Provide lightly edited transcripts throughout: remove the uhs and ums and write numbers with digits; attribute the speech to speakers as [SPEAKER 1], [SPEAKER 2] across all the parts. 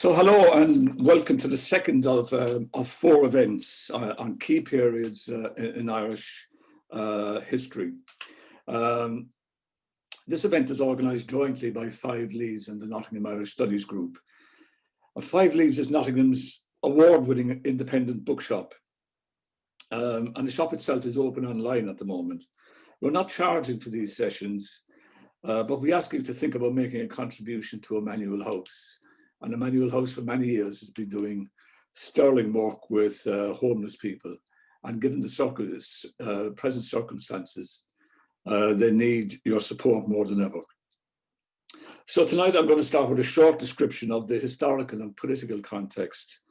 [SPEAKER 1] So hello and welcome to the second of four events on key periods in Irish history. This event is organised jointly by Five Leaves and the Nottingham Irish Studies Group. Five Leaves is Nottingham's award-winning independent bookshop, and the shop itself is open online at the moment. We're not charging for these sessions, but we ask you to think about making a contribution to Emmanuel House. And Emmanuel House for many years has been doing sterling work with homeless people. And given the present circumstances, they need your support more than ever. So tonight I'm going to start with a short description of the historical and political context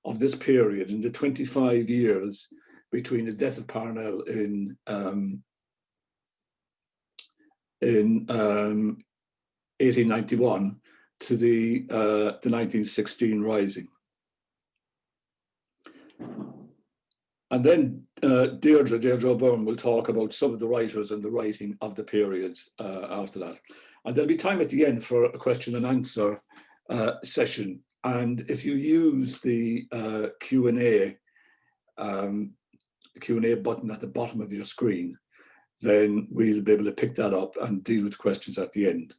[SPEAKER 1] of this period in the 25 years between the death of Parnell in 1891 to the 1916 Rising. And then Deirdre O'Byrne will talk about some of the writers and the writing of the period after that. And there'll be time at the end for a question and answer session. And if you use the Q&A button at the bottom of your screen, then we'll be able to pick that up and deal with questions at the end.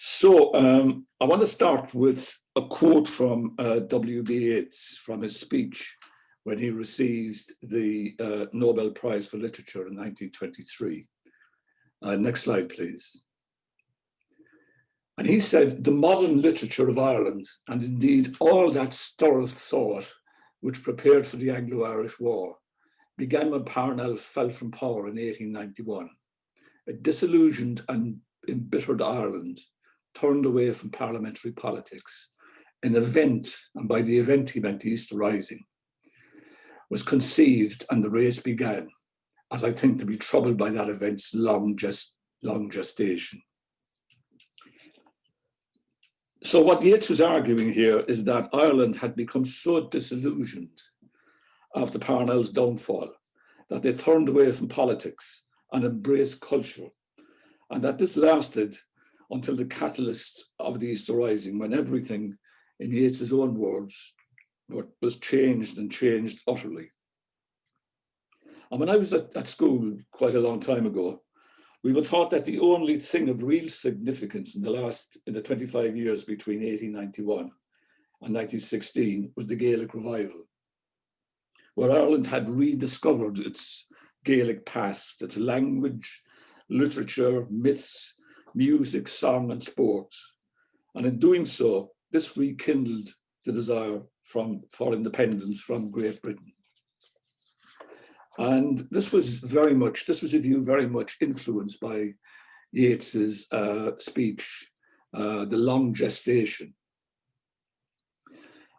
[SPEAKER 1] So I want to start with a quote from WB Yeats from his speech when he received the Nobel Prize for Literature in 1923. Next slide, please. And he said, "The modern literature of Ireland, and indeed all that stir of thought which prepared for the Anglo-Irish War, began when Parnell fell from power in 1891. A disillusioned and embittered Ireland turned away from parliamentary politics. An event, and by the event he meant the Easter Rising, was conceived and the race began, as I think to be troubled by that event's long gestation." So what Yeats was arguing here is that Ireland had become so disillusioned after Parnell's downfall that they turned away from politics and embraced culture, and that this lasted until the catalyst of the Easter Rising, when everything, in Yeats's own words, was changed and changed utterly. And when I was at school quite a long time ago, we were taught that the only thing of real significance in the 25 years between 1891 and 1916 was the Gaelic Revival, where Ireland had rediscovered its Gaelic past, its language, literature, myths, music, song, and sports. And in doing so, this rekindled the desire for independence from Great Britain. And this was a view very much influenced by Yeats's speech, The Long Gestation.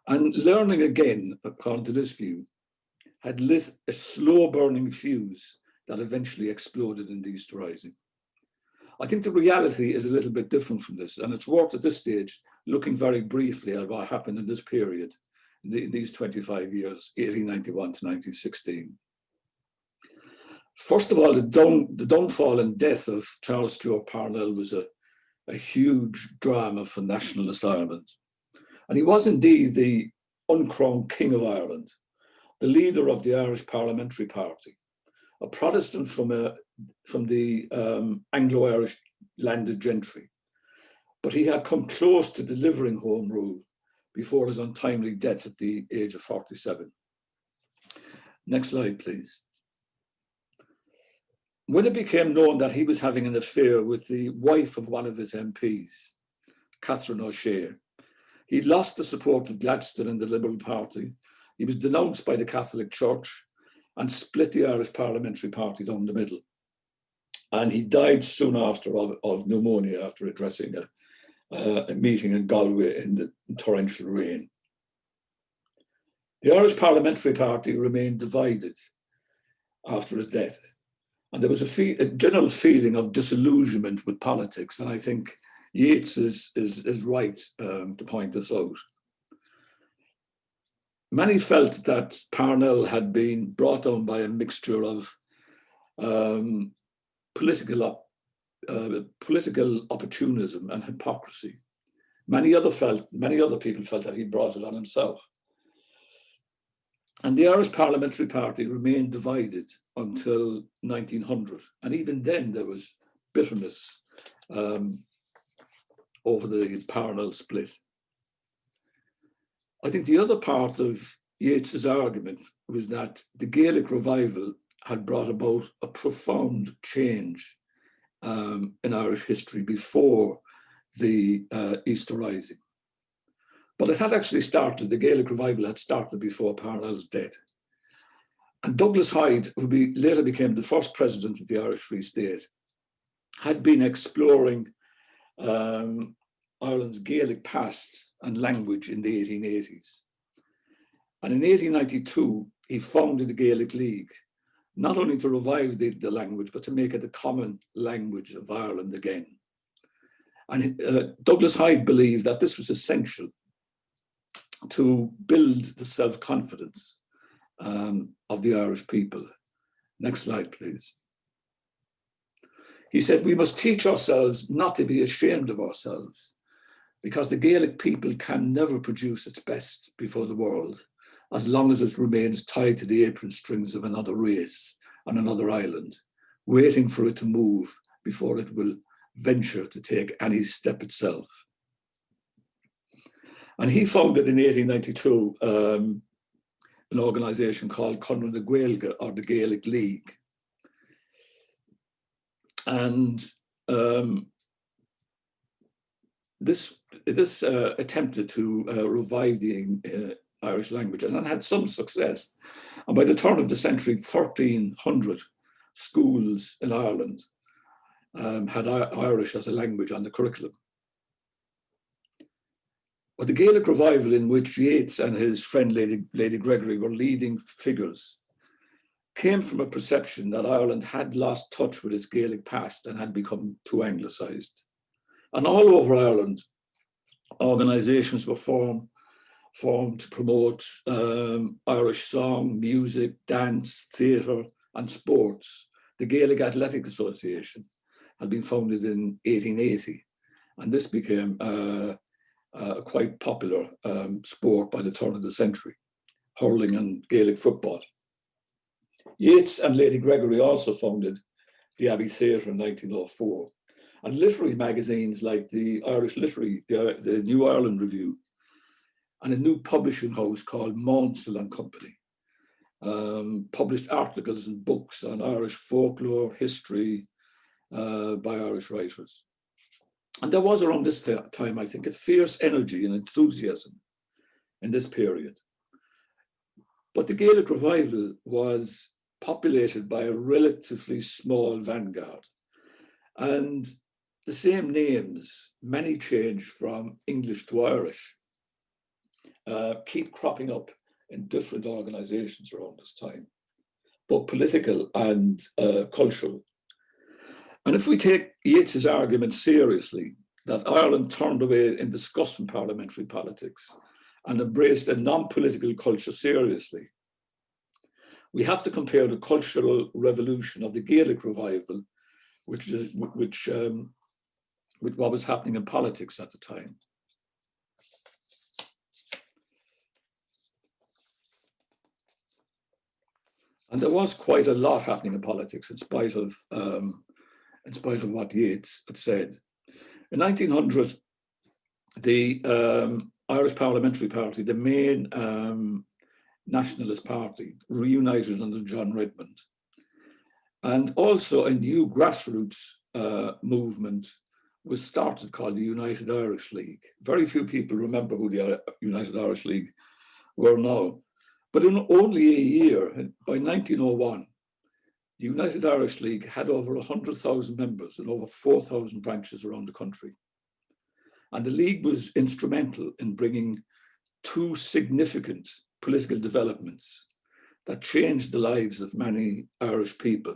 [SPEAKER 1] And learning again, according to this view, had lit a slow burning fuse that eventually exploded in the Easter Rising. I think the reality is a little bit different from this, and it's worth at this stage looking very briefly at what happened in this period, in these 25 years, 1891 to 1916. First of all, the downfall and death of Charles Stewart Parnell was a huge drama for nationalist Ireland. And he was indeed the uncrowned King of Ireland, the leader of the Irish Parliamentary Party, a Protestant from the Anglo-Irish landed gentry. But he had come close to delivering Home Rule before his untimely death at the age of 47. Next slide, please. When it became known that he was having an affair with the wife of one of his MPs, Catherine O'Shea, he lost the support of Gladstone and the Liberal Party. He was denounced by the Catholic Church and split the Irish Parliamentary Party down the middle. And he died soon after of pneumonia after addressing a meeting in Galway in the torrential rain. The Irish Parliamentary Party remained divided after his death. And there was a general feeling of disillusionment with politics. And I think Yeats is right to point this out. Many felt that Parnell had been brought down by a mixture of political opportunism and hypocrisy. Many other people felt that he brought it on himself. And the Irish Parliamentary Party remained divided until 1900. And even then there was bitterness over the Parnell split. I think the other part of Yeats's argument was that the Gaelic Revival had brought about a profound change in Irish history before the Easter Rising. But it had actually started, the Gaelic Revival had started before Parnell's death. And Douglas Hyde, who later became the first president of the Irish Free State, had been exploring Ireland's Gaelic past and language in the 1880s. And in 1892, he founded the Gaelic League, not only to revive the language, but to make it the common language of Ireland again. And Douglas Hyde believed that this was essential to build the self-confidence of the Irish people. Next slide, please. He said, we must teach ourselves not to be ashamed of ourselves, because the Gaelic people can never produce its best before the world, as long as it remains tied to the apron strings of another race on another island, waiting for it to move before it will venture to take any step itself. And he founded in 1892 an organization called Conradh na Gaeilge, or the Gaelic League. And this attempted to revive the Irish language, and it had some success. And by the turn of the century, 1,300 schools in Ireland had Irish as a language on the curriculum. But the Gaelic Revival, in which Yeats and his friend Lady Gregory were leading figures, came from a perception that Ireland had lost touch with its Gaelic past and had become too anglicised. And all over Ireland, organisations were formed to promote Irish song, music, dance, theatre and sports. The Gaelic Athletic Association had been founded in 1880, and this became a quite popular sport by the turn of the century, hurling and Gaelic football. Yeats and Lady Gregory also founded the Abbey Theater in 1904, and literary magazines like the Irish Literary, the New Ireland Review, and a new publishing house called Maunsell and Company published articles and books on Irish folklore, history by Irish writers. And there was around this time, I think, a fierce energy and enthusiasm in this period. But the Gaelic Revival was populated by a relatively small vanguard. And the same names, many changed from English to Irish, keep cropping up in different organizations around this time, both political and cultural. And if we take Yeats's argument seriously, that Ireland turned away in disgust from parliamentary politics and embraced a non-political culture seriously, we have to compare the cultural revolution of the Gaelic Revival, with what was happening in politics at the time. And there was quite a lot happening in politics in spite of what Yeats had said. In 1900, the Irish Parliamentary Party, the main nationalist party, reunited under John Redmond. And also a new grassroots movement was started called the United Irish League. Very few people remember who the United Irish League were now. But in only a year, by 1901, the United Irish League had over 100,000 members and over 4,000 branches around the country. And the League was instrumental in bringing two significant political developments that changed the lives of many Irish people.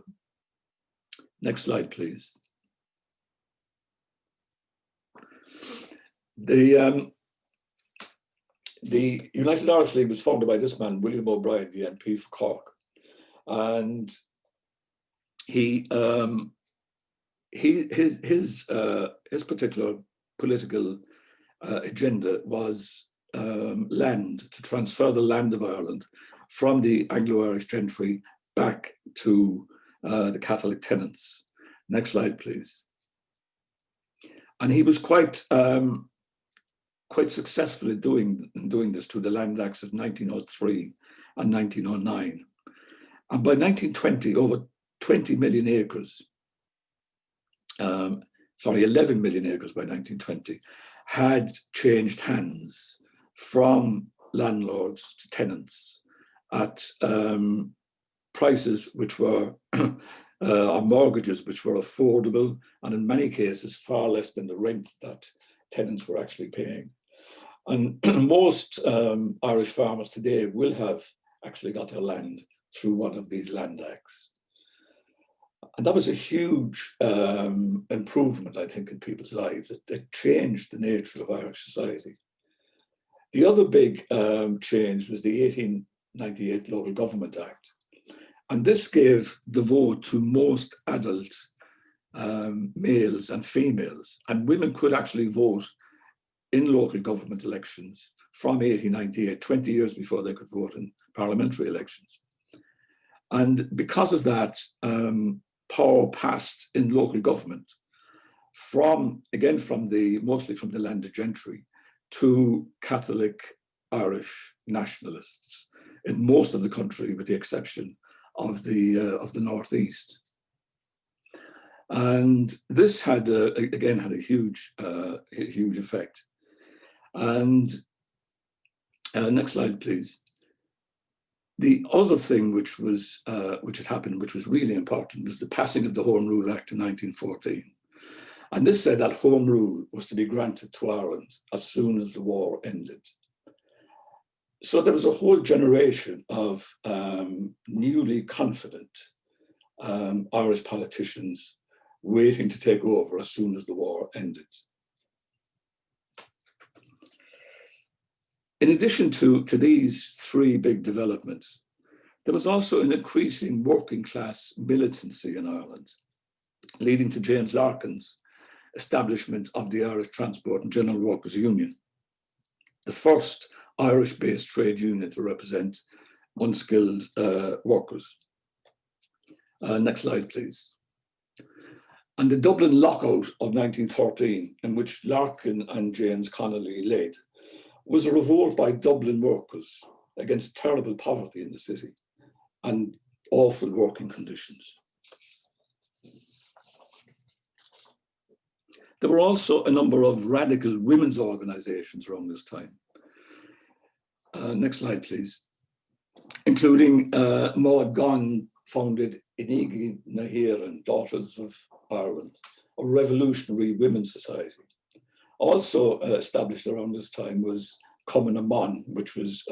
[SPEAKER 1] Next slide, please. The United Irish League was founded by this man, William O'Brien, the MP for Cork. And his particular political agenda was land, to transfer the land of Ireland from the Anglo-Irish gentry back to the Catholic tenants. Next slide, please. And he was quite successful in doing this through the Land Acts of 1903 and 1909. And by 1920, over 20 million acres, 11 million acres by 1920, had changed hands from landlords to tenants at prices which were, or mortgages which were affordable, and in many cases far less than the rent that tenants were actually paying. And most Irish farmers today will have actually got their land through one of these land acts. And that was a huge improvement, I think, in people's lives. It changed the nature of Irish society. The other big change was the 1898 Local Government Act. And this gave the vote to most adult males and females. And women could actually vote in local government elections from 1898, 20 years before they could vote in parliamentary elections. And because of that, power passed in local government mostly from the landed gentry to Catholic Irish nationalists in most of the country, with the exception of the Northeast. And this had again a huge effect. And next slide, please. The other thing which had happened, which was really important, was the passing of the Home Rule Act in 1914. And this said that Home Rule was to be granted to Ireland as soon as the war ended. So there was a whole generation of newly confident Irish politicians waiting to take over as soon as the war ended. In addition to these three big developments, there was also an increasing working class militancy in Ireland, leading to James Larkin's establishment of the Irish Transport and General Workers Union, the first Irish-based trade union to represent unskilled workers. Next slide, please. And the Dublin Lockout of 1913, in which Larkin and James Connolly led, was a revolt by Dublin workers against terrible poverty in the city and awful working conditions. There were also a number of radical women's organizations around this time. Next slide, please. Including Maud Gonne founded Inigi Nahiran, Daughters of Ireland, a revolutionary women's society. Also established around this time was Cumann na mBan, which was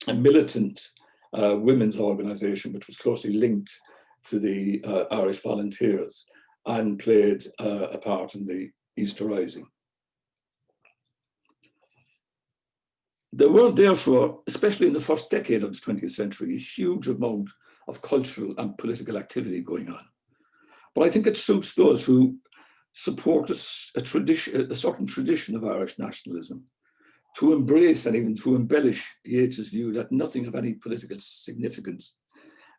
[SPEAKER 1] a militant women's organization which was closely linked to the Irish Volunteers and played a part in the Easter Rising. There were therefore, especially in the first decade of the 20th century, a huge amount of cultural and political activity going on. But I think it suits those who support a certain tradition of Irish nationalism to embrace and even to embellish Yeats's view that nothing of any political significance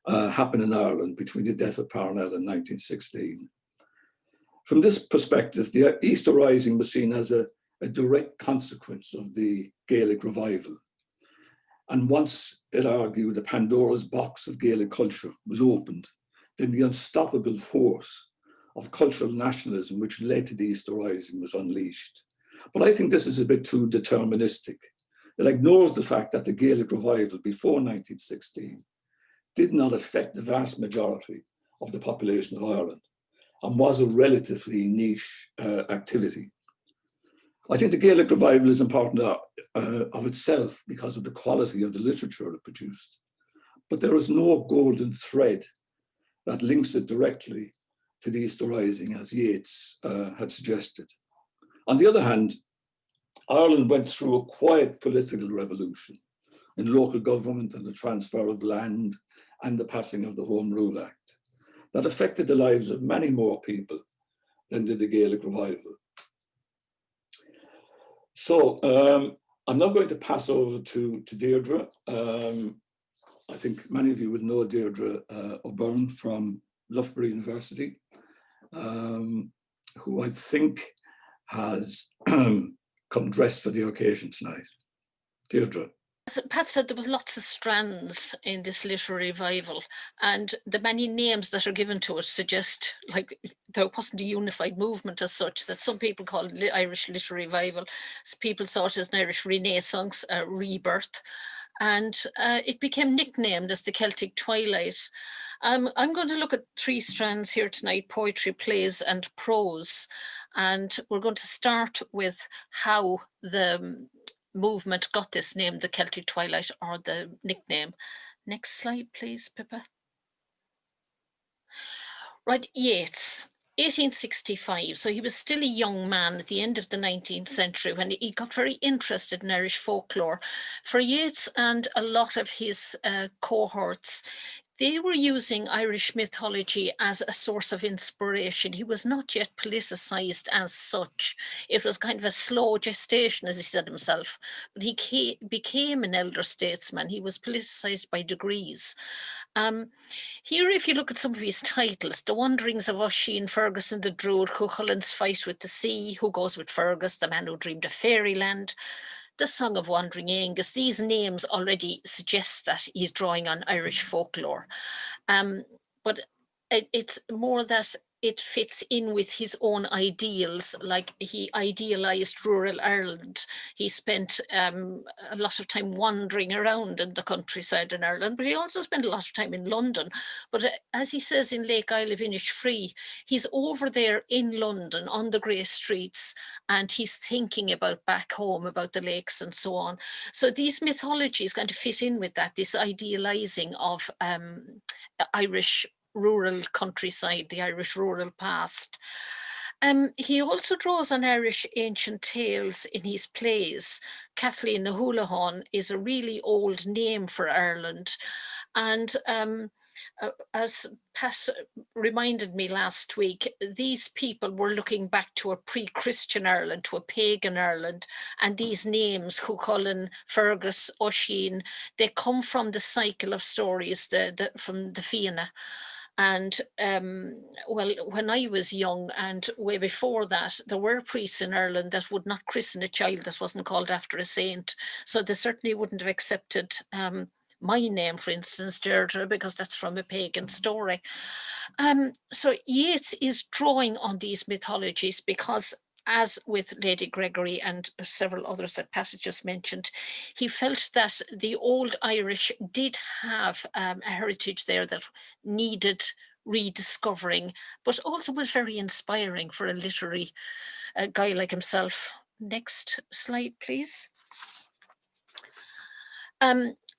[SPEAKER 1] happened in Ireland between the death of Parnell in 1916. From this perspective, the Easter Rising was seen as a direct consequence of the Gaelic Revival. And once, it argued, the Pandora's box of Gaelic culture was opened, then the unstoppable force of cultural nationalism which led to the Easter Rising was unleashed. But I think this is a bit too deterministic. It ignores the fact that the Gaelic Revival before 1916 did not affect the vast majority of the population of Ireland and was a relatively niche activity. I think the Gaelic Revival is important of itself because of the quality of the literature it produced. But there is no golden thread that links it directly to the Easter Rising, as Yeats had suggested. On the other hand, Ireland went through a quiet political revolution in local government and the transfer of land and the passing of the Home Rule Act that affected the lives of many more people than did the Gaelic Revival. So I'm now going to pass over to Deirdre. I think many of you would know Deirdre O'Byrne from Loughborough University, who I think has come dressed for the occasion tonight. Deirdre.
[SPEAKER 2] As Pat said, there was lots of strands in this literary revival, and the many names that are given to it suggest like there wasn't a unified movement as such, that some people call it Irish literary revival. People saw it as an Irish renaissance, a rebirth, and it became nicknamed as the Celtic Twilight. I'm going to look at three strands here tonight: poetry, plays, and prose. And we're going to start with how the movement got this name, the Celtic Twilight, or the nickname. Next slide, please, Pippa. Right, Yeats, 1865. So he was still a young man at the end of the 19th century when he got very interested in Irish folklore. For Yeats and a lot of his cohorts, they were using Irish mythology as a source of inspiration. He was not yet politicized as such. It was kind of a slow gestation, as he said himself, but he became an elder statesman. He was politicized by degrees. Here, if you look at some of his titles, The Wanderings of Oisin, Fergus and the Druid, Cuchulain's Fight with the Sea, Who Goes with Fergus, The Man Who Dreamed of Fairyland, The Song of Wandering Aengus, these names already suggest that he's drawing on Irish folklore. But it's more that it fits in with his own ideals, like he idealized rural Ireland. He spent a lot of time wandering around in the countryside in Ireland, but he also spent a lot of time in London. But as he says in Lake Isle of Innisfree, he's over there in London on the grey streets, and he's thinking about back home, about the lakes and so on. So these mythologies kind of fit in with that, this idealizing of Irish rural countryside, the Irish rural past. He also draws on Irish ancient tales in his plays. Kathleen na Houlihan is a really old name for Ireland. And as Pat reminded me last week, these people were looking back to a pre-Christian Ireland, to a pagan Ireland, and these names, Cuchulainn, Fergus, Oisin, they come from the cycle of stories from the Fianna. And well, when I was young and way before that, there were priests in Ireland that would not christen a child that wasn't called after a saint. So they certainly wouldn't have accepted my name, for instance, Deirdre, because that's from a pagan story. So Yeats is drawing on these mythologies because, as with Lady Gregory and several others that Pat just mentioned, he felt that the old Irish did have a heritage there that needed rediscovering, but also was very inspiring for a literary guy like himself. Next slide, please.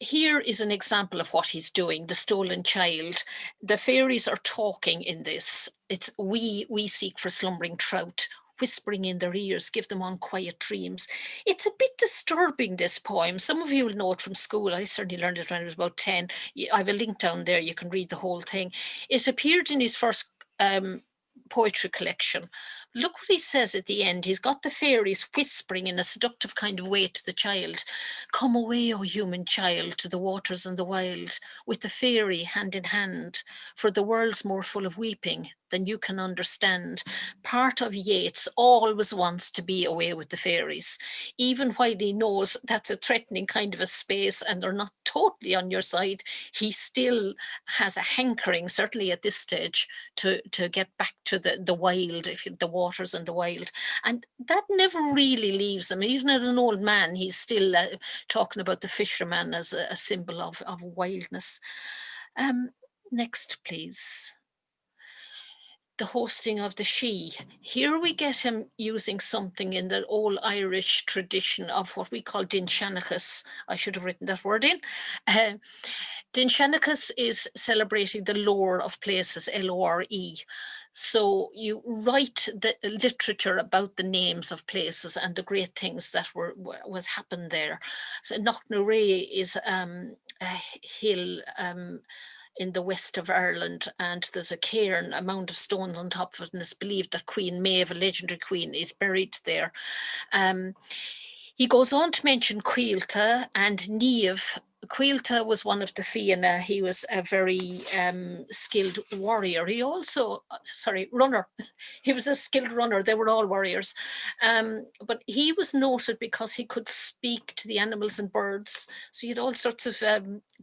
[SPEAKER 2] Here is an example of what he's doing, The Stolen Child. The fairies are talking in this. It's we seek for slumbering trout, whispering in their ears, give them unquiet dreams. It's a bit disturbing, this poem. Some of you will know it from school. I certainly learned it when I was about 10. I have a link down there. You can read the whole thing. It appeared in his first poetry collection. Look what he says at the end. He's got the fairies whispering in a seductive kind of way to the child. Come away, O human child, to the waters and the wild, with the fairy hand in hand, for the world's more full of weeping than you can understand. Part of Yeats always wants to be away with the fairies, even while he knows that's a threatening kind of a space and they're not totally on your side. He still has a hankering, certainly at this stage, to get back to the wild, the waters and the wild. And that never really leaves him. Even as an old man, he's still talking about the fisherman as a symbol of wildness. Next, please. The hosting of the Sidhe. Here we get him using something in the old Irish tradition of what we call Dinshanachas. I should have written that word in. Dinshanachas is celebrating the lore of places, L-O-R-E. So you write the literature about the names of places and the great things that was happened there. So Knocknarea is a hill in the west of Ireland, and there's a cairn, a mound of stones on top of it, and it's believed that Queen Maeve, a legendary queen, is buried there. He goes on to mention Cuilta and Niamh. Cuilta was one of the Fianna. He was a very skilled warrior. He also, runner. He was a skilled runner. They were all warriors. But he was noted because he could speak to the animals and birds. So he had all sorts of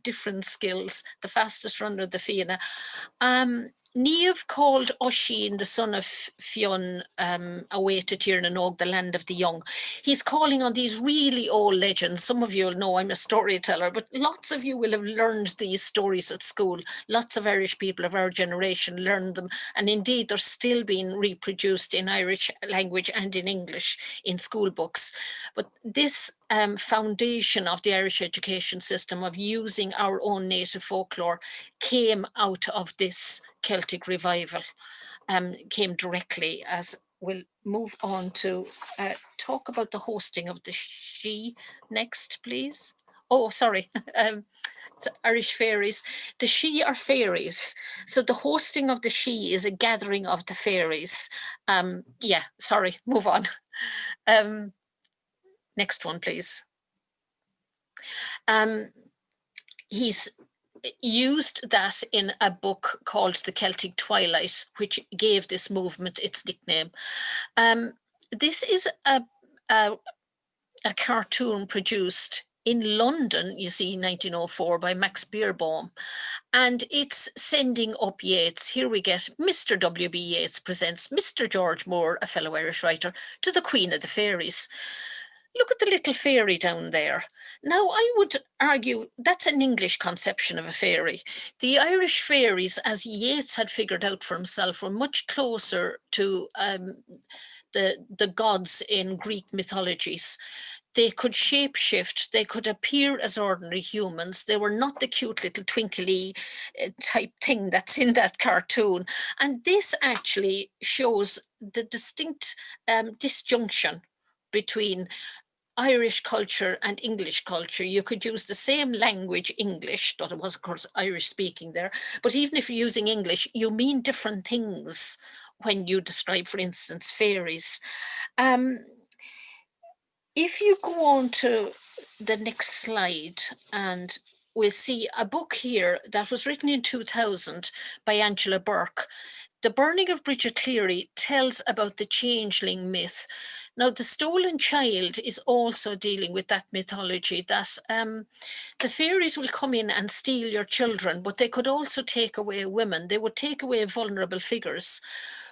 [SPEAKER 2] different skills. The fastest runner, the Fianna. Niamh called Oisin, the son of Fionn, away to Tirnanog, the land of the young. He's calling on these really old legends. Some of you will know I'm a storyteller, but lots of you will have learned these stories at school. Lots of Irish people of our generation learned them, and indeed they're still being reproduced in Irish language and in English in school books. But this foundation of the Irish education system of using our own native folklore came out of this Celtic revival, came directly. As we'll move on to talk about the hosting of the She next, please. Oh, sorry. Irish fairies. The She are fairies. So the hosting of the She is a gathering of the fairies. Yeah, sorry, move on. Next one, please. He's used that in a book called The Celtic Twilight, which gave this movement its nickname. This is a cartoon produced in London, you see, 1904 by Max Beerbohm, and it's sending up Yeats. Here we get Mr. WB Yeats presents Mr. George Moore, a fellow Irish writer, to the Queen of the Fairies. Look at the little fairy down there. Now, I would argue that's an English conception of a fairy. The Irish fairies, as Yeats had figured out for himself, were much closer to the gods in Greek mythologies. They could shapeshift, they could appear as ordinary humans. They were not the cute little twinkly type thing that's in that cartoon. And this actually shows the distinct disjunction between Irish culture and English culture. You could use the same language, English, though it was, of course, Irish speaking there. But even if you're using English, you mean different things when you describe, for instance, fairies. If you go on to the next slide, and we'll see a book here that was written in 2000 by Angela Burke. The Burning of Bridget Cleary tells about the changeling myth. Now, The Stolen Child is also dealing with that mythology, that the fairies will come in and steal your children, but they could also take away women. They would take away vulnerable figures.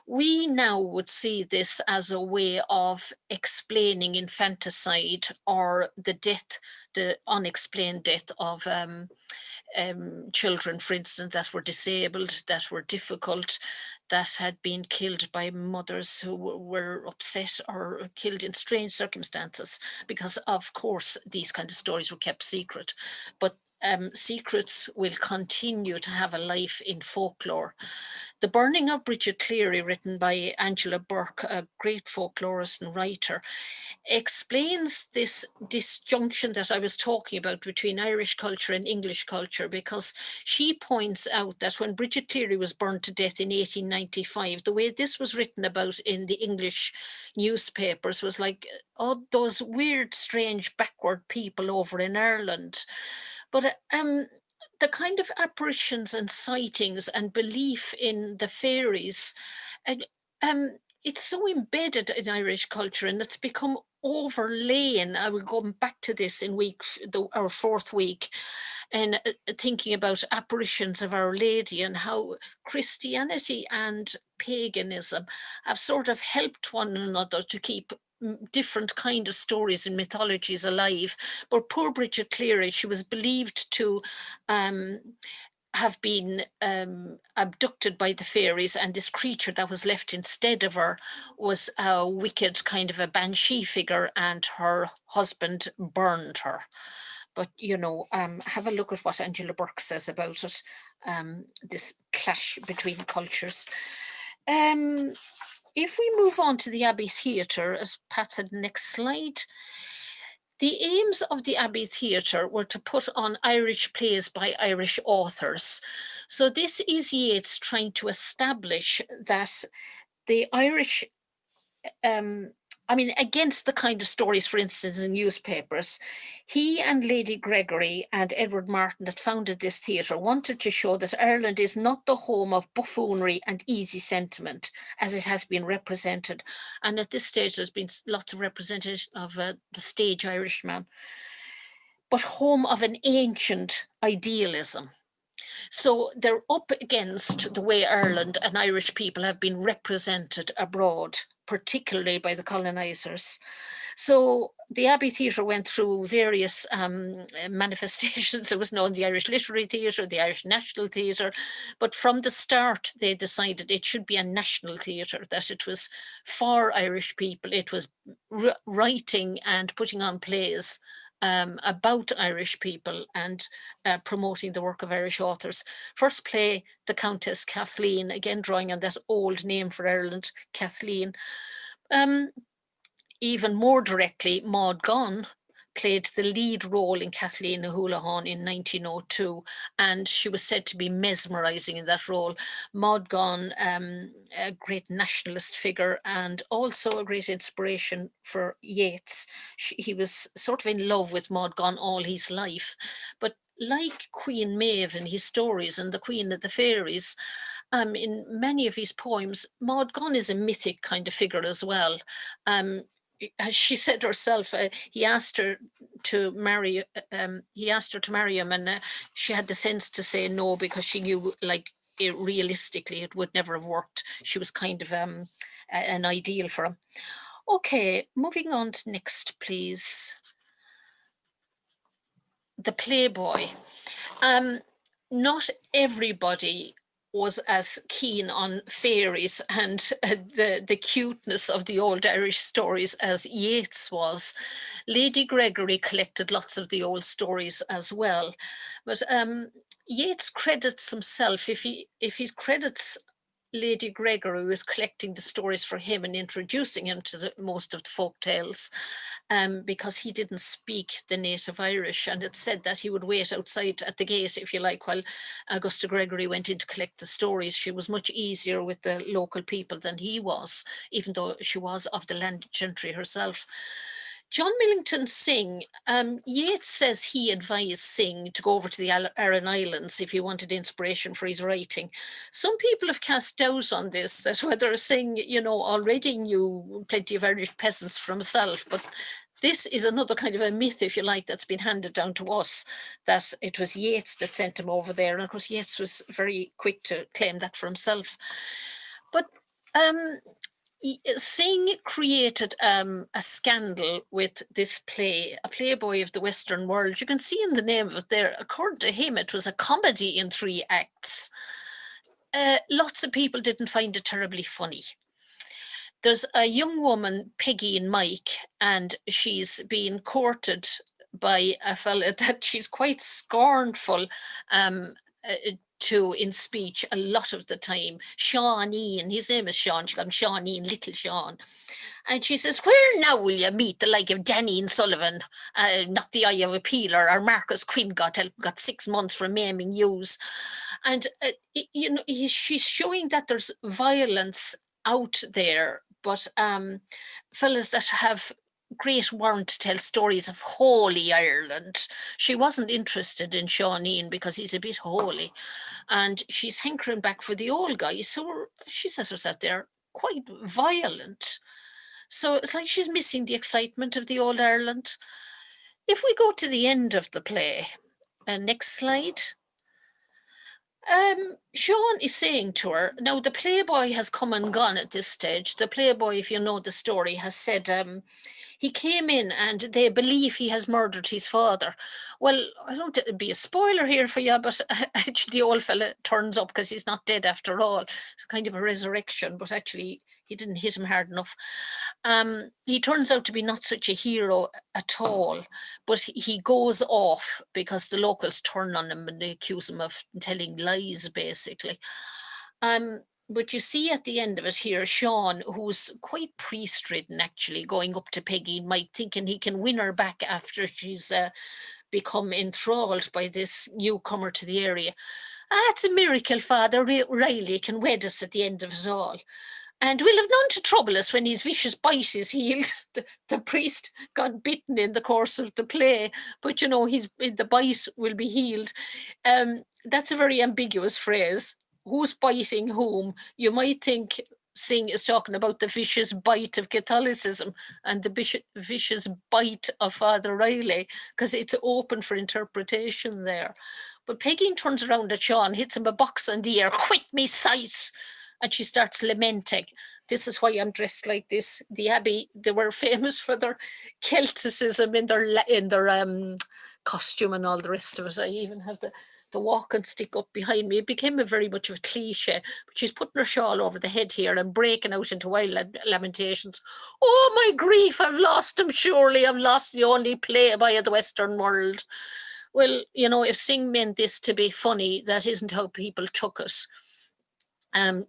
[SPEAKER 2] We now would see this as a way of explaining infanticide or the death, the unexplained death of children, for instance, that were disabled, that were difficult, that had been killed by mothers who were upset or killed in strange circumstances, because of course these kind of stories were kept secret. But secrets will continue to have a life in folklore. The Burning of Bridget Cleary, written by Angela Burke, a great folklorist and writer, explains this disjunction that I was talking about between Irish culture and English culture, because she points out that when Bridget Cleary was burned to death in 1895, the way this was written about in the English newspapers was like, oh, those weird, strange, backward people over in Ireland. But the kind of apparitions and sightings and belief in the fairies, it's so embedded in Irish culture, and it's become overlain. I will go back to this in our fourth week, and thinking about apparitions of Our Lady and how Christianity and paganism have sort of helped one another to keep different kind of stories and mythologies alive. But poor Bridget Cleary, she was believed to have been abducted by the fairies, and this creature that was left instead of her was a wicked kind of a banshee figure, and her husband burned her. But, you know, have a look at what Angela Burke says about it, this clash between cultures. If we move on to the Abbey Theater, as Pat said, next slide. The aims of the Abbey Theater were to put on Irish plays by Irish authors. So this is Yeats trying to establish that the Irish I mean, against the kind of stories, for instance, in newspapers. He and Lady Gregory and Edward Martin that founded this theatre wanted to show that Ireland is not the home of buffoonery and easy sentiment as it has been represented. And at this stage, there's been lots of representation of the stage Irishman, but home of an ancient idealism. So they're up against the way Ireland and Irish people have been represented abroad, particularly by the colonizers. So the Abbey Theater went through various manifestations. It was known the Irish Literary Theatre, the Irish National Theatre, but from the start they decided it should be a national theatre, that it was for Irish people. It was writing and putting on plays about Irish people and promoting the work of Irish authors. First play, The Countess Kathleen, again drawing on that old name for Ireland, Kathleen. Even more directly, Maud Gonne played the lead role in Kathleen O'Houlihan in 1902, and she was said to be mesmerizing in that role. Maud Gonne, a great nationalist figure and also a great inspiration for Yeats. He was sort of in love with Maud Gonne all his life, but like Queen Maeve in his stories and the Queen of the Fairies, in many of his poems, Maud Gonne is a mythic kind of figure as well. As she said herself, he asked her to marry. He asked her to marry him, and she had the sense to say no because she knew, like, realistically, it would never have worked. She was kind of an ideal for him. Okay, moving on to next, please. The Playboy. Not everybody was as keen on fairies and the cuteness of the old Irish stories as Yeats was. Lady Gregory collected lots of the old stories as well, but Yeats credits himself, if he credits Lady Gregory with collecting the stories for him and introducing him to most of the folk tales, because he didn't speak the native Irish, and it said that he would wait outside at the gate, if you like, while Augusta Gregory went in to collect the stories. She was much easier with the local people than he was, even though she was of the landed gentry herself. John Millington Synge, Yeats says he advised Synge to go over to the Aran Islands if he wanted inspiration for his writing. Some people have cast doubt on this, that whether Synge, already knew plenty of Irish peasants for himself, but this is another kind of a myth, if you like, that's been handed down to us, that it was Yeats that sent him over there. And of course, Yeats was very quick to claim that for himself. But Synge created a scandal with this play, A Playboy of the Western World. You can see in the name of it there, according to him, it was a comedy in 3 acts. Lots of people didn't find it terribly funny. There's a young woman, Peggy and Mike, and she's being courted by a fella that she's quite scornful to in speech a lot of the time. Shawnee, his name is Sean, she called him Shawnee, Little Sean. And she says, where now will you meet the like of Danny and Sullivan, not the eye of a peeler, or Marcus Quinn got 6 months for maiming ewes. And, she's showing that there's violence out there, but fellas that have great warrant to tell stories of holy Ireland. She wasn't interested in Shawneen because he's a bit holy, and she's hankering back for the old guys who, she says herself, they're quite violent. So it's like she's missing the excitement of the old Ireland. If we go to the end of the play, next slide. Sean is saying to her, now the Playboy has come and gone at this stage. The Playboy, if you know the story, has said he came in and they believe he has murdered his father. Well, I don't want to be a spoiler here for you, but actually the old fella turns up because he's not dead after all. It's kind of a resurrection, but actually he didn't hit him hard enough. He turns out to be not such a hero at all, but he goes off because the locals turn on him and they accuse him of telling lies, basically. But you see at the end of it here, Sean, who's quite priest-ridden, actually, going up to Peggy and Mike, thinking he can win her back after she's become enthralled by this newcomer to the area. It's a miracle Father Riley can wed us at the end of it all. And we'll have none to trouble us when his vicious bite is healed. The priest got bitten in the course of the play, but you know, the bite will be healed. That's a very ambiguous phrase. Who's biting whom? You might think Singh is talking about the vicious bite of Catholicism and the vicious bite of Father Riley, because it's open for interpretation there. But Peggy turns around at Sean, hits him a box on the ear, "Quit me sight!" And she starts lamenting. This is why I'm dressed like this. The Abbey, they were famous for their Celticism in their costume and all the rest of it. I even have the walking stick up behind me. It became very much of a cliche, but she's putting her shawl over the head here and breaking out into wild lamentations. "Oh, my grief, I've lost him, surely. I've lost the only playboy of the Western world." Well, you know, if Singh meant this to be funny, that isn't how people took it.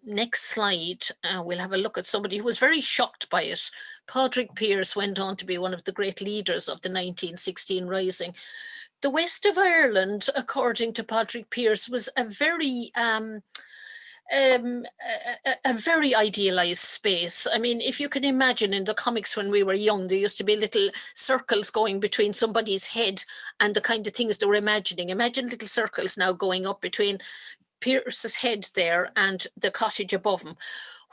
[SPEAKER 2] Next slide, we'll have a look at somebody who was very shocked by it. Pádraig Pearse went on to be one of the great leaders of the 1916 Rising. The west of Ireland, according to Pádraig Pearse, was a very idealized space. I mean, if you can imagine in the comics when we were young, there used to be little circles going between somebody's head and the kind of things they were imagining. Imagine little circles now going up between Pearse's head there and the cottage above him,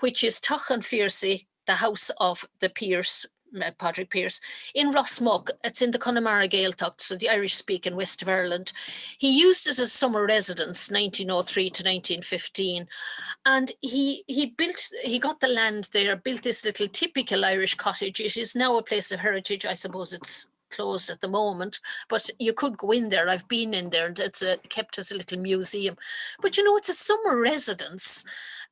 [SPEAKER 2] which is Tachan Fiercy, the house of the Pearse, Pádraig Pearse, in Rossmuck. It's in the Connemara Gaeltacht, so the Irish-speaking west of Ireland. He used it as summer residence, 1903 to 1915, and he got the land there, built this little typical Irish cottage. It is now a place of heritage. I suppose it's closed at the moment, but you could go in there. I've been in there, and it's kept as a little museum. But you know, it's a summer residence.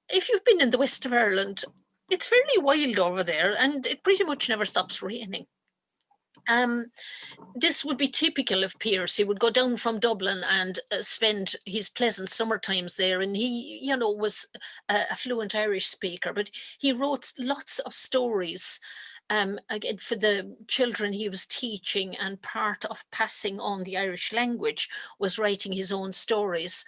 [SPEAKER 2] If you've been in the west of Ireland, it's fairly wild over there, and it pretty much never stops raining. This would be typical of Pearse. He would go down from Dublin and spend his pleasant summer times there, and he, you know, was a fluent Irish speaker, but he wrote lots of stories again for the children he was teaching, and part of passing on the Irish language was writing his own stories.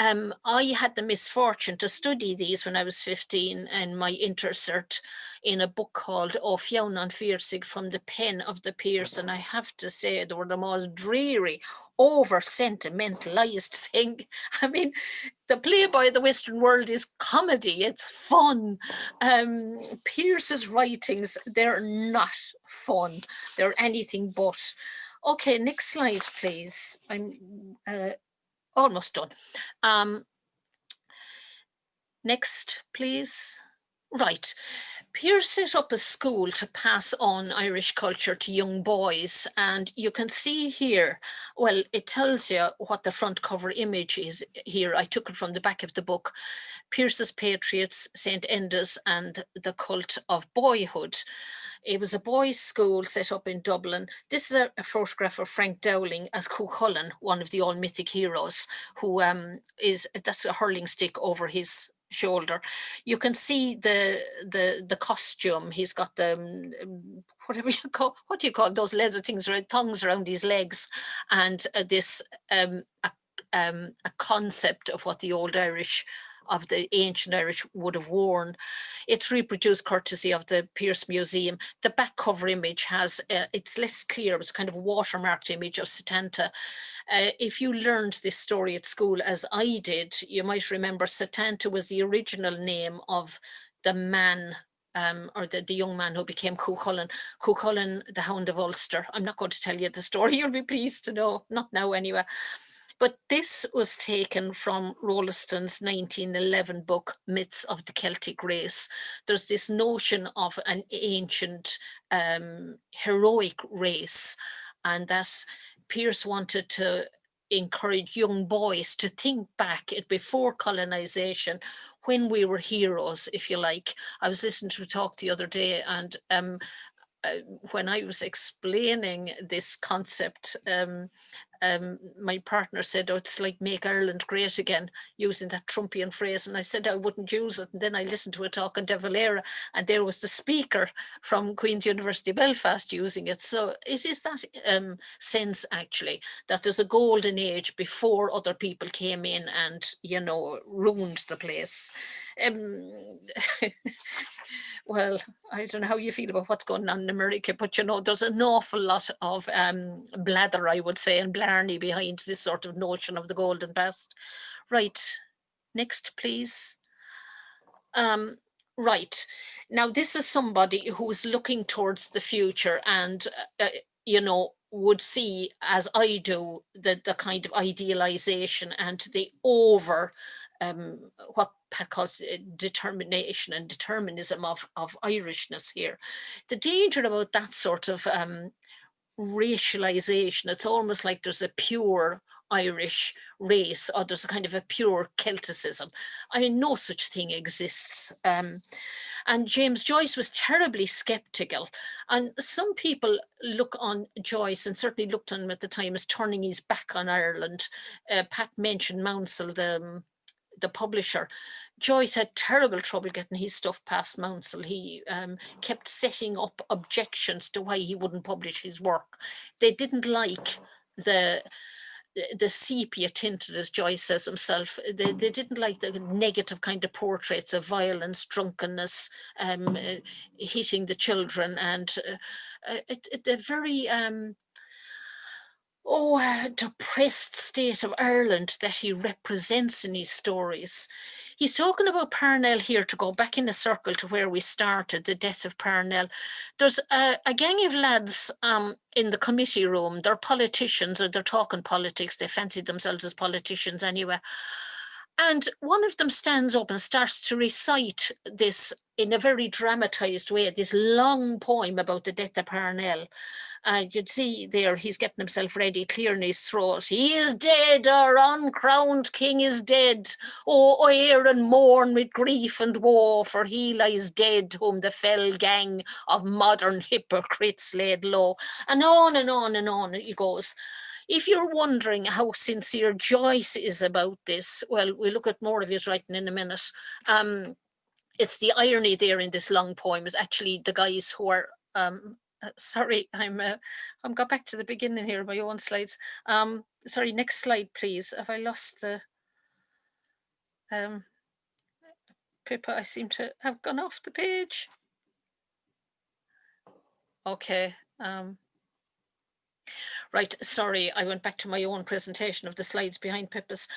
[SPEAKER 2] I had the misfortune to study these when I was 15 in my intercert in a book called O Fionn an Fíorsig, from the pen of the Pearse, and I have to say they were the most dreary, over-sentimentalized thing. I mean, the playboy of the Western world is comedy, it's fun. Pearse's writings, they're not fun, they're anything but. Okay, next slide, please. I'm almost done. Next, please. Right. Pearse set up a school to pass on Irish culture to young boys, and you can see here, well, it tells you what the front cover image is here. I took it from the back of the book. Pearse's Patriots, St. Enda's and the Cult of Boyhood. It was a boys' school set up in Dublin. This is a photograph of Frank Dowling as Cuchulainn, one of the all mythic heroes, who that's a hurling stick over his shoulder. You can see the costume. He's got the what do you call those leather things, right? Thongs around his legs, and this a concept of what the old Irish, of the ancient Irish, would have worn. It's reproduced courtesy of the Pearse Museum. The back cover image has, it's less clear, it's kind of a watermarked image of Setanta. If you learned this story at school, as I did, you might remember Setanta was the original name of the man, or the young man who became Cuchulainn, the Hound of Ulster. I'm not going to tell you the story, you'll be pleased to know, not now anyway. But this was taken from Rolleston's 1911 book, Myths of the Celtic Race. There's this notion of an ancient heroic race, and that Pearse wanted to encourage young boys to think back at before colonization, when we were heroes, if you like. I was listening to a talk the other day, and when I was explaining this concept, my partner said, "Oh, it's like make Ireland great again," using that Trumpian phrase. And I said I wouldn't use it. And then I listened to a talk in De Valera, and there was the speaker from Queen's University Belfast using it. So it is that sense, actually, that there's a golden age before other people came in and, you know, ruined the place. well, I don't know how you feel about what's going on in America, but you know, there's an awful lot of blather, I would say, and blarney behind this sort of notion of the golden past. Right, next, please. Right, now this is somebody who's looking towards the future and, you know, would see, as I do, the kind of idealization and the over what Pat calls determination and determinism of Irishness here. The danger about that sort of racialization, it's almost like there's a pure Irish race or there's a kind of a pure Celticism. I mean, no such thing exists. And James Joyce was terribly skeptical. And some people look on Joyce, and certainly looked on him at the time, as turning his back on Ireland. Pat mentioned Mounsell, the publisher. Joyce had terrible trouble getting his stuff past Mounsell. He kept setting up objections to why he wouldn't publish his work. They didn't like the sepia tinted, as Joyce says himself. They didn't like the negative kind of portraits of violence, drunkenness, hitting the children, and the very depressed state of Ireland that he represents in his stories. He's talking about Parnell here, to go back in a circle to where we started, the death of Parnell. There's a gang of lads in the committee room. They're politicians, or they're talking politics. They fancy themselves as politicians anyway. And one of them stands up and starts to recite this in a very dramatized way, this long poem about the death of Parnell. You'd see there, he's getting himself ready, clearing his throat. He is dead, our uncrowned king is dead. Oh, ere and mourn with grief and woe, for he lies dead, whom the fell gang of modern hypocrites laid low. And on and on and on it goes. If you're wondering how sincere Joyce is about this, well, we'll look at more of his writing in a minute. It's the irony there in this long poem is actually the guys who are sorry, I'm got back to the beginning here of my own slides. Sorry, next slide, please. Have I lost the Pippa? I seem to have gone off the page. Okay. Right, sorry, I went back to my own presentation of the slides behind Pippa's.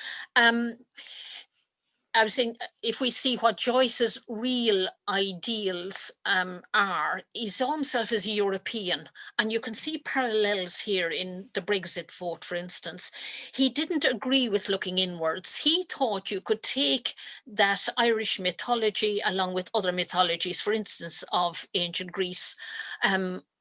[SPEAKER 2] I was saying, if we see what Joyce's real ideals are, he saw himself as a European, and you can see parallels here in the Brexit vote, for instance. He didn't agree with looking inwards. He thought you could take that Irish mythology along with other mythologies, for instance, of ancient Greece,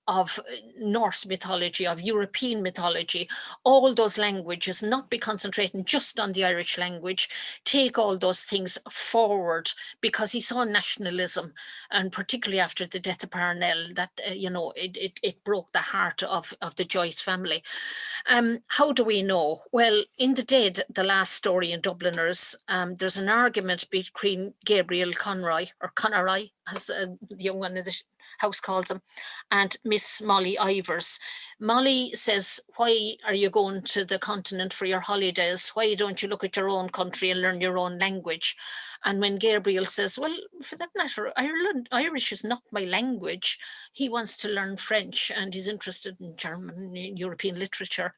[SPEAKER 2] of Norse mythology, of European mythology, all those languages, not be concentrating just on the Irish language, take all those things forward, because he saw nationalism, and particularly after the death of Parnell, that, you know, it broke the heart of the Joyce family. How do we know? Well, in The Dead, the last story in Dubliners, there's an argument between Gabriel Conroy, or Conroy, as the young one in the house calls him, and Miss Molly Ivers. Molly says, why are you going to the continent for your holidays? Why don't you look at your own country and learn your own language? And when Gabriel says, well, for that matter, Irish is not my language. He wants to learn French, and he's interested in German, European literature.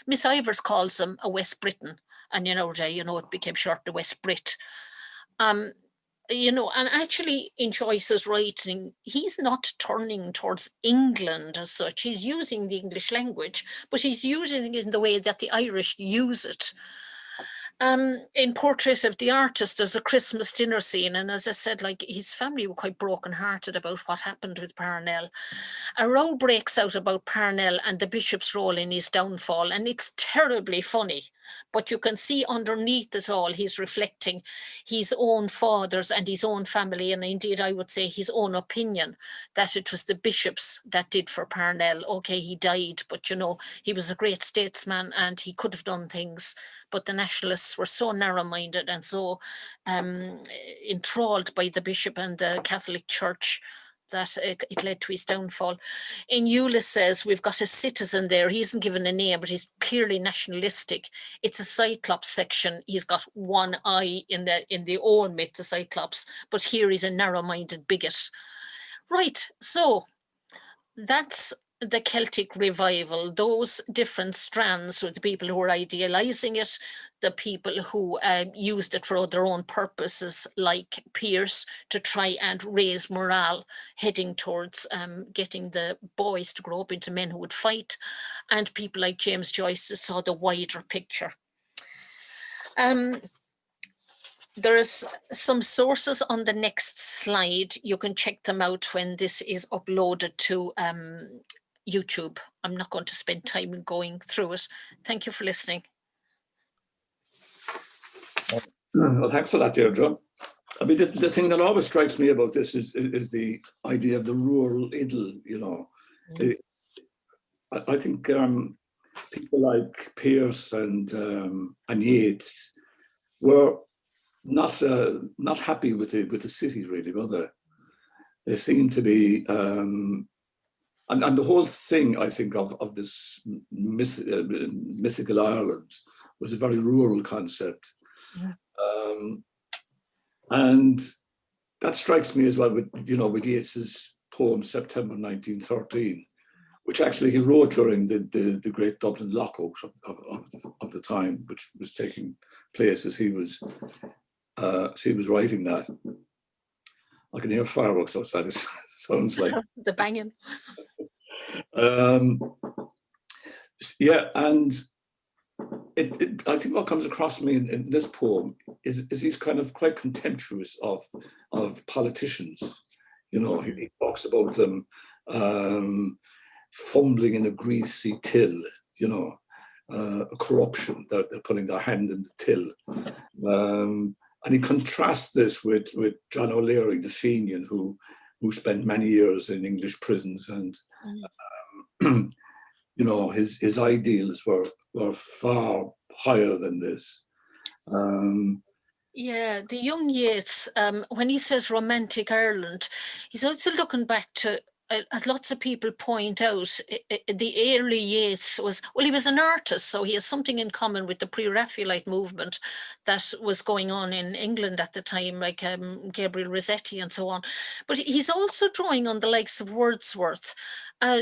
[SPEAKER 2] Miss Ivers calls him a West Briton, and it became short, the West Brit. And actually in Joyce's writing, he's not turning towards England as such. He's using the English language, but he's using it in the way that the Irish use it. In Portrait of the Artist, there's a Christmas dinner scene, and as I said, like, his family were quite broken-hearted about what happened with Parnell. A row breaks out about Parnell and the bishop's role in his downfall, and it's terribly funny. But you can see underneath it all, he's reflecting his own fathers and his own family, and indeed I would say his own opinion, that it was the bishops that did for Parnell. Okay, he died, but he was a great statesman and he could have done things. But the nationalists were so narrow-minded and so enthralled by the bishop and the Catholic Church that it led to his downfall. In Ulysses, we've got a citizen there. He isn't given a name, but he's clearly nationalistic. It's a Cyclops section. He's got one eye in the old myth, the Cyclops, but here he's a narrow-minded bigot. Right, so that's the Celtic Revival, those different strands with the people who were idealizing it, the people who used it for their own purposes, like Pearse, to try and raise morale, heading towards getting the boys to grow up into men who would fight, and people like James Joyce saw the wider picture. There's some sources on the next slide. You can check them out when this is uploaded to YouTube. I'm not going to spend time going through it. Thank you for listening.
[SPEAKER 1] Well, thanks for that, Deirdre. I mean, the thing that always strikes me about this is the idea of the rural idyll, you know. I think people like Pearse and Yeats were not happy with the city, really, were they? They seem to be, and the whole thing, I think, of this mythical Ireland was a very rural concept. And that strikes me as well with Yeats's poem September 1913, which actually he wrote during the great Dublin Lockout of the time, which was taking place as he was writing that. I can hear fireworks outside. It sounds like
[SPEAKER 2] the banging.
[SPEAKER 1] Yeah, and I think what comes across me in this poem is he's kind of quite contemptuous of politicians. You know, he talks about them fumbling in a greasy till, you know, a corruption, they're putting their hand in the till. And he contrasts this with John O'Leary, the Fenian, who spent many years in English prisons, and you know, his ideals were far higher than this.
[SPEAKER 2] Yeah, the young Yeats, when he says romantic Ireland, he's also looking back to, as lots of people point out, the early Yeats he was an artist, so he has something in common with the pre-Raphaelite movement that was going on in England at the time, like Gabriel Rossetti and so on. But he's also drawing on the likes of Wordsworth,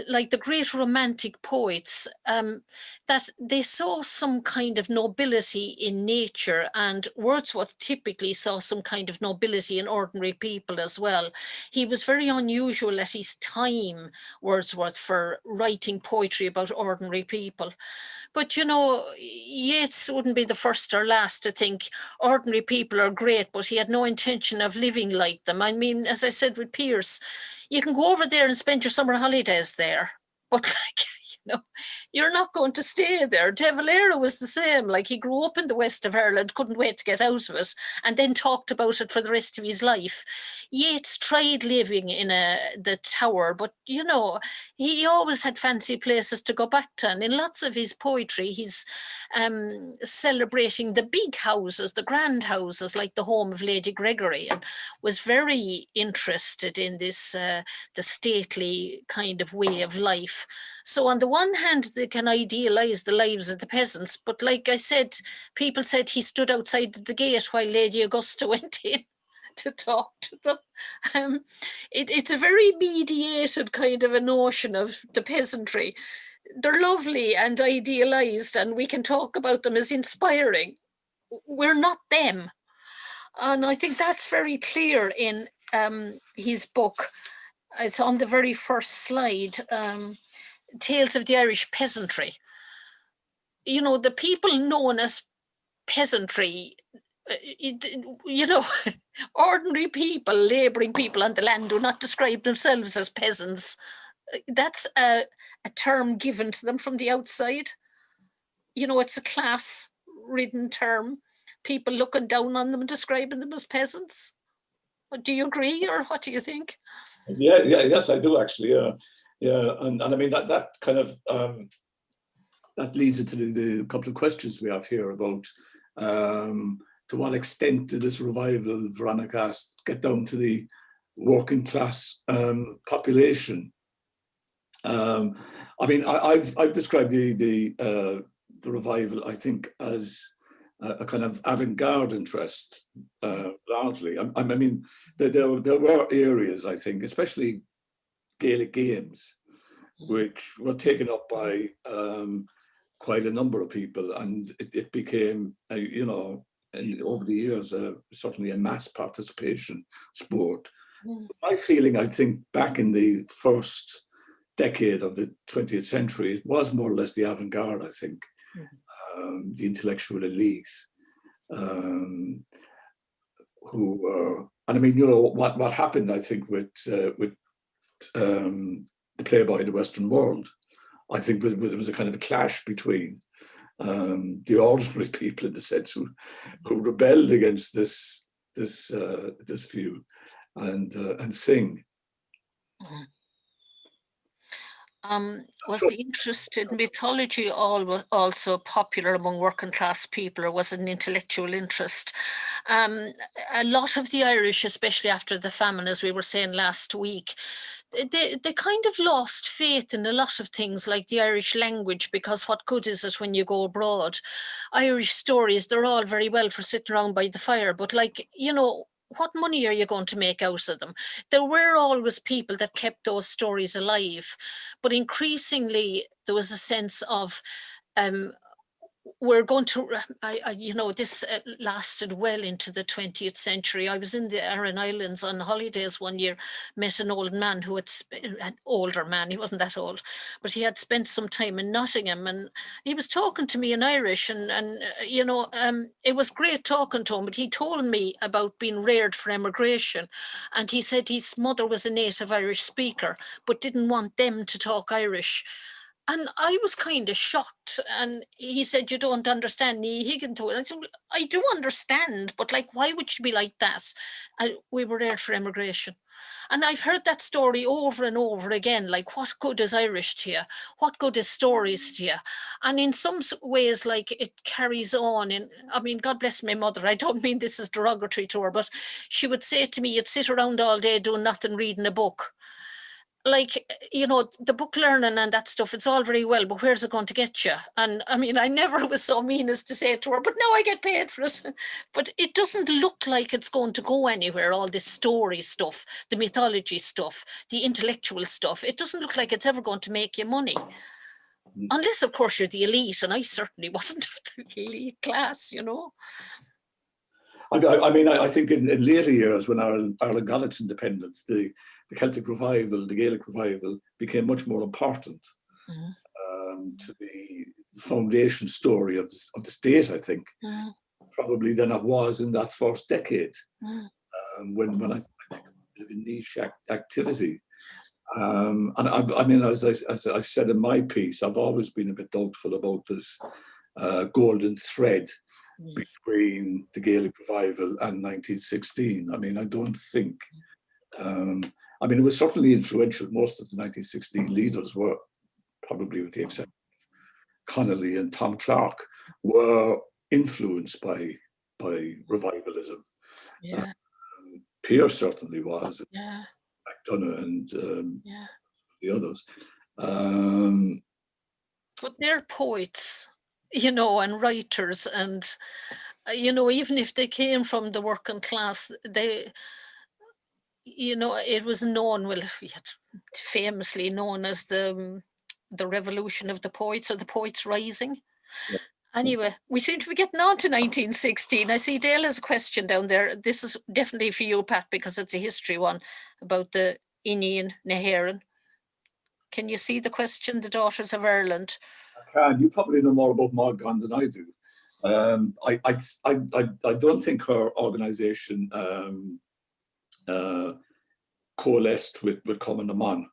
[SPEAKER 2] like the great romantic poets, that they saw some kind of nobility in nature, and Wordsworth typically saw some kind of nobility in ordinary people as well. He was very unusual at his time, Wordsworth, for writing poetry about ordinary people. But, you know, Yeats wouldn't be the first or last to think ordinary people are great, but he had no intention of living like them. I mean, as I said with Pearse, you can go over there and spend your summer holidays there, but like, you know, you're not going to stay there. De Valera was the same. Like, he grew up in the west of Ireland, couldn't wait to get out of it, and then talked about it for the rest of his life. Yeats tried living in the Tower, but, you know, he always had fancy places to go back to. And in lots of his poetry, he's celebrating the big houses, the grand houses, like the home of Lady Gregory, and was very interested in this, the stately kind of way of life. So on the one hand, they can idealize the lives of the peasants, but like I said, people said he stood outside the gate while Lady Augusta went in to talk to them. It's a very mediated kind of a notion of the peasantry. They're lovely and idealized, and we can talk about them as inspiring. We're not them. And I think that's very clear in his book. It's on the very first slide. Tales of the Irish Peasantry. You know, the people known as peasantry, you know, ordinary people, labouring people on the land do not describe themselves as peasants. That's a term given to them from the outside. You know, it's a class-ridden term. People looking down on them and describing them as peasants. Do you agree, or what do you think?
[SPEAKER 1] Yes, I do actually. Yeah, and I mean that kind of that leads into the couple of questions we have here about to what extent did this revival, Veronica asked, get down to the working class population? I mean, I've described the revival, I think, as a kind of avant-garde interest, largely. I mean, there were areas, I think, especially Gaelic games, which were taken up by quite a number of people, and it became, you know, and over the years, certainly a mass participation sport. My feeling, I think, back in the first decade of the 20th century, it was more or less the avant-garde, I think, the intellectual elite, who were, and I mean, you know, what happened, I think, with the play by the Western world, I think there was a kind of a clash between the ordinary people, in the sense, who rebelled against this view, and sing.
[SPEAKER 2] Was the interest in mythology also popular among working class people, or was it an intellectual interest? A lot of the Irish, especially after the famine, as we were saying last week, they kind of lost faith in a lot of things, like the Irish language, because what good is it when you go abroad? Irish stories, they're all very well for sitting around by the fire, but, like, you know, what money are you going to make out of them? There were always people that kept those stories alive, but increasingly there was a sense of, we're going to, you know, this lasted well into the 20th century. I was in the Aran Islands on holidays one year, met an old man who an older man, he wasn't that old, but he had spent some time in Nottingham, and he was talking to me in Irish, and you know, it was great talking to him, but he told me about being reared for emigration, and he said his mother was a native Irish speaker, but didn't want them to talk Irish. And I was kind of shocked. And he said, "You don't understand me." Higgin to it. I said, "Well, I do understand, but, like, why would you be like that?" We were there for immigration. And I've heard that story over and over again. Like, what good is Irish to you? What good is stories to you? And in some ways, like, it carries on. And I mean, God bless my mother. I don't mean this is derogatory to her, but she would say to me, "You'd sit around all day doing nothing, reading a book." Like, you know, the book learning and that stuff, it's all very well, but where's it going to get you? And I mean, I never was so mean as to say to her, "But now I get paid for it." But it doesn't look like it's going to go anywhere, all this story stuff, the mythology stuff, the intellectual stuff. It doesn't look like it's ever going to make you money. Unless, of course, you're the elite, and I certainly wasn't of the elite class, you know.
[SPEAKER 1] I mean, I think in later years, when Ireland got its independence, the Celtic Revival, the Gaelic Revival, became much more important to the foundation story of the state, I think, probably than it was in that first decade, when I think it was a niche activity. And I mean, as I said in my piece, I've always been a bit doubtful about this golden thread between the Gaelic Revival and 1916. I mean, I don't think, I mean, it was certainly influential. Most of the 1916 leaders were, probably with the exception of Connolly and Tom Clark, were influenced by revivalism.
[SPEAKER 2] Yeah.
[SPEAKER 1] Pearse certainly was,
[SPEAKER 2] Yeah.
[SPEAKER 1] MacDonagh and the others.
[SPEAKER 2] But they're poets, you know, and writers, and you know, even if they came from the working class, they, you know, it was known, well, we had famously known as the revolution of the poets, or the poets rising. Anyway, we seem to be getting on to 1916. I see Dale has a question down there. This is definitely for you, Pat, because it's a history one about the Inian Naheran. Can you see the question, the Daughters of Ireland?
[SPEAKER 1] I can. You probably know more about Morgan than I do. I don't think her organisation coalesced with Common Amman.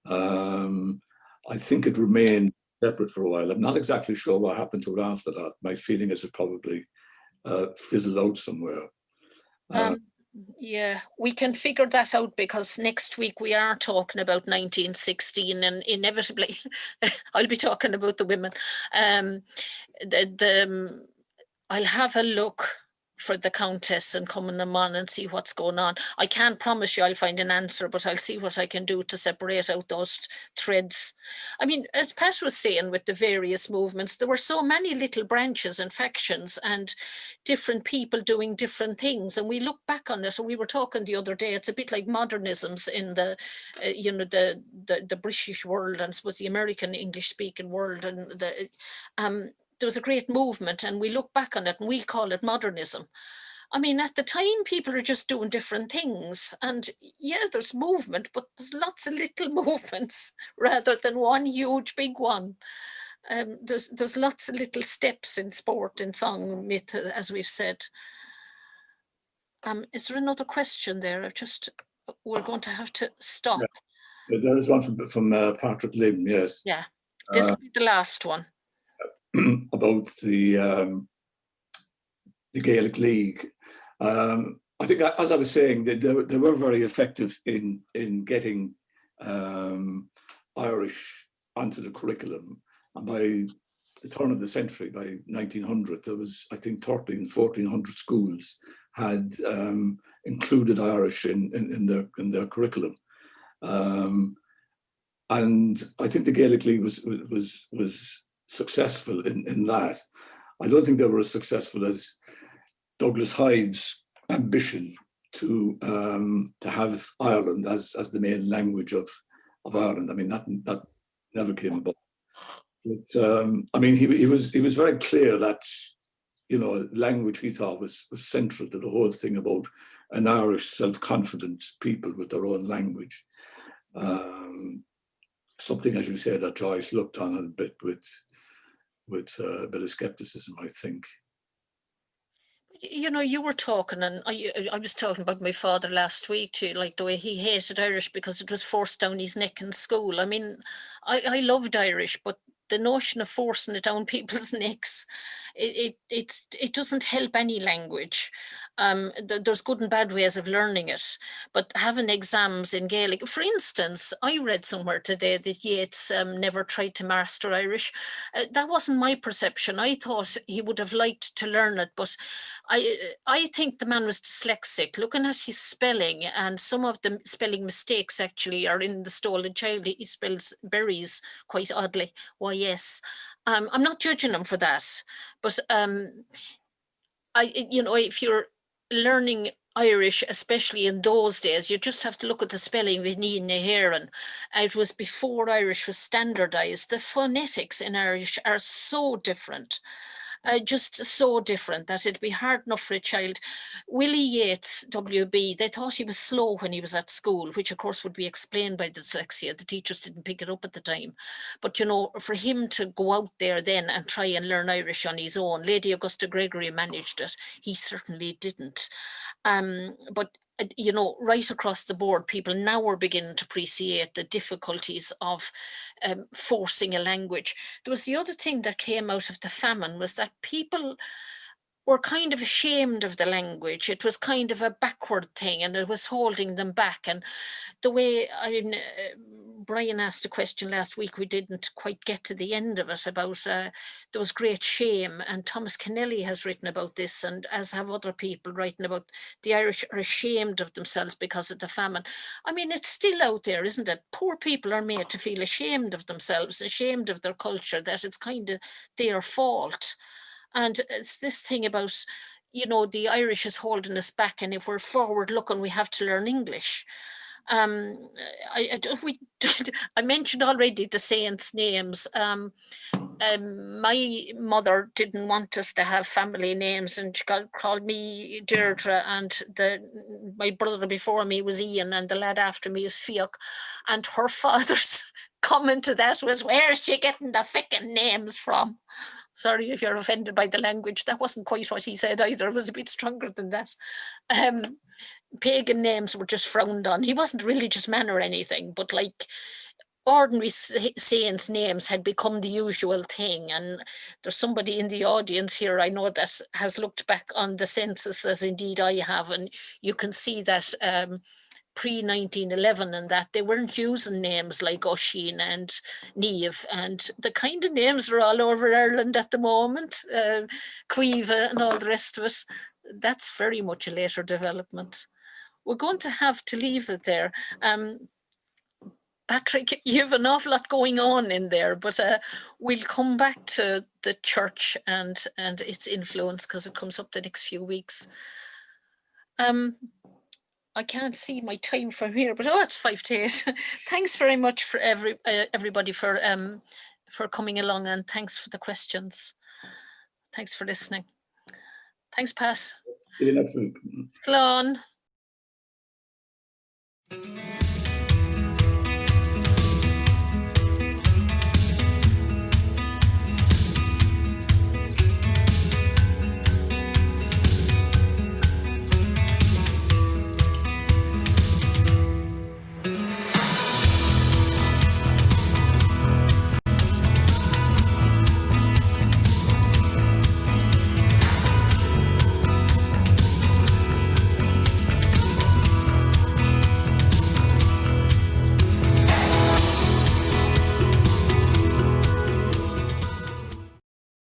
[SPEAKER 1] I think it remained separate for a while. I'm not exactly sure what happened to it after that. My feeling is it probably fizzled out somewhere.
[SPEAKER 2] Yeah, we can figure that out, because next week we are talking about 1916, and inevitably I'll be talking about the women. I'll have a look for the Countess and coming them on and see what's going on. I can't promise you I'll find an answer, but I'll see what I can do to separate out those threads. I mean, as Pat was saying with the various movements, there were so many little branches and factions and different people doing different things. And we look back on it, and we were talking the other day, it's a bit like modernisms in the, you know, the British world, and I suppose the American English speaking world, and there was a great movement, and we look back on it and we call it modernism. I mean, at the time, people are just doing different things. And yeah, there's movement, but there's lots of little movements rather than one huge big one. There's lots of little steps in sport, in song, myth, as we've said. Is there another question there? We're going to have to stop.
[SPEAKER 1] Yeah. There is one from Patrick Lim, yes.
[SPEAKER 2] Yeah, this will be the last one.
[SPEAKER 1] About the Gaelic League. I think, as I was saying, they were very effective in getting Irish onto the curriculum. And by the turn of the century, by 1900, there was, I think, 1,400 schools had included Irish in their curriculum. And I think the Gaelic League was successful in that. I don't think they were as successful as Douglas Hyde's ambition to have Ireland as the main language of Ireland. I mean, that never came about. But I mean, he was very clear that, you know, language, he thought, was central to the whole thing about an Irish self-confident people with their own language. Something, as you said, that Joyce looked on a bit with a bit of skepticism, I think.
[SPEAKER 2] You know, you were talking, and I was talking about my father last week too, like the way he hated Irish because it was forced down his neck in school. I mean, I loved Irish, but the notion of forcing it down people's necks, it doesn't help any language. There's good and bad ways of learning it, but having exams in Gaelic, for instance, I read somewhere today that Yeats never tried to master Irish. That wasn't my perception. I thought he would have liked to learn it, but I think the man was dyslexic. Looking at his spelling, and some of the spelling mistakes actually are in The Stolen Child. He spells berries quite oddly. Why, yes. I'm not judging him for that, but you know, if you're learning Irish, especially in those days, you just have to look at the spelling with Ní na hÉireann. It was before Irish was standardized. The phonetics in Irish are so different. Just so different that it'd be hard enough for a child. Willie Yeats, WB, they thought he was slow when he was at school, which of course would be explained by dyslexia. The teachers didn't pick it up at the time. But, you know, for him to go out there then and try and learn Irish on his own, Lady Augusta Gregory managed it. He certainly didn't. But you know, right across the board, people now are beginning to appreciate the difficulties of forcing a language. There was the other thing that came out of the famine was that people were kind of ashamed of the language. It was kind of a backward thing, and it was holding them back. And the way, I mean, Brian asked a question last week, we didn't quite get to the end of it, about there was great shame, and Thomas Kennelly has written about this, and as have other people writing about the Irish are ashamed of themselves because of the famine. I mean, it's still out there, isn't it? Poor people are made to feel ashamed of themselves, ashamed of their culture, that it's kind of their fault. And it's this thing about, you know, the Irish is holding us back, and if we're forward looking, we have to learn English. I mentioned already the saints' names. My mother didn't want us to have family names, and she called me Deirdre, and my brother before me was Ian, and the lad after me was Fiach. And her father's comment to that was, "Where's she getting the fickin' names from?" Sorry if you're offended by the language. That wasn't quite what he said either. It was a bit stronger than that. Pagan names were just frowned on. He wasn't a religious man or anything, but like ordinary saints' names had become the usual thing. And there's somebody in the audience here, I know, that has looked back on the census, as indeed I have, and you can see that pre-1911 and that they weren't using names like Oisin and Niamh, and the kind of names are all over Ireland at the moment, Cuiva and all the rest of it. that's very much a later development. We're going to have to leave it there. Patrick, you have an awful lot going on in there, but we'll come back to the church and its influence because it comes up the next few weeks. I can't see my time from here, but it's 5 to 8. Thanks very much for everybody for coming along, and thanks for the questions. Thanks for listening. Thanks, Pat.
[SPEAKER 1] See you next week.
[SPEAKER 2] Slán.